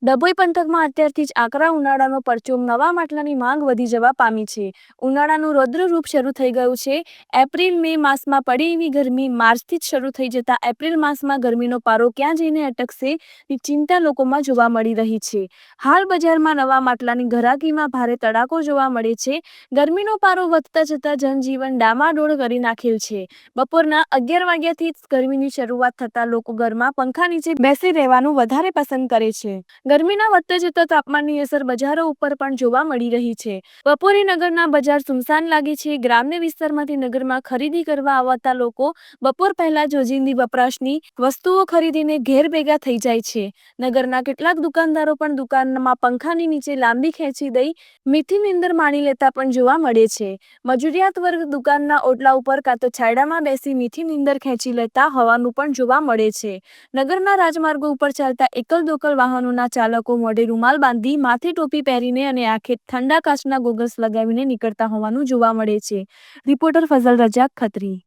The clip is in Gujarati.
ડભોઈ પંથકમાં અત્યારથી જ આકરા ઉનાળાનો પરચો નવા માટલાની માંગ વધી જવા પામી છે. ઉનાળાનું રૌદ્ર રૂપ શરૂ થઈ ગયું છે. એપ્રિલ-મે માસમાં પડી એવી ગરમી માર્ચથી જ શરૂ થઈ જતા એપ્રિલ માસમાં ગરમીનો પારો ક્યાં જઈને અટકશે ની ચિંતા લોકોમાં જોવા મળી રહી છે. હાલ બજારમાં નવા માટલાની ઘરાકીમાં ભારે તડાકો જોવા મળે છે. ગરમીનો પારો વધતા જતા જનજીવન ડામાડોળ કરી નાખેલ છે. બપોરના 11 વાગ્યાથી જ ગરમીની શરૂઆત થતા લોકો ઘરમાં પંખા નીચે બેસી રહેવાનું વધારે પસંદ કરે છે. ગરમીના વધતા જતા તાપમાનની અસર બજારો ઉપર પણ જોવા મળી રહી છે. બપોરે નગરના બજાર સુમસાન લાગે છે. ગ્રામ્ય વિસ્તારમાંથી નગરમાં ખરીદી કરવા આવતા લોકો બપોર પહેલા જ રોજિંદી વપરાશની વસ્તુઓ ખરીદીને ઘેર ભેગા થઈ જાય છે. નગરના કેટલાક દુકાનદારો પણ દુકાનમાં પંખાની નીચે લાંબી ખેંચી દઈ મીઠી નીંદર માણી લેતા પણ જોવા મળે છે. મજૂરિયાત વર્ગ દુકાનના ઓટલા ઉપર કાં તો છાયડામાં બેસી મીઠી નીંદર ખેંચી લેતા હોવાનું પણ જોવા મળે છે. નગરના રાજમાર્ગો ઉપર ચાલતા એકલ દોકલ વાહનોના ચાલકો મોઢે રૂમાલ બાંધી, માથે ટોપી પહેરીને અને આંખે ઠંડા કાચના ગોગલ્સ લગાવીને નીકળતા હોવાનું જોવા મળે છે. રિપોર્ટર ફઝલ રજાક, ખત્રી.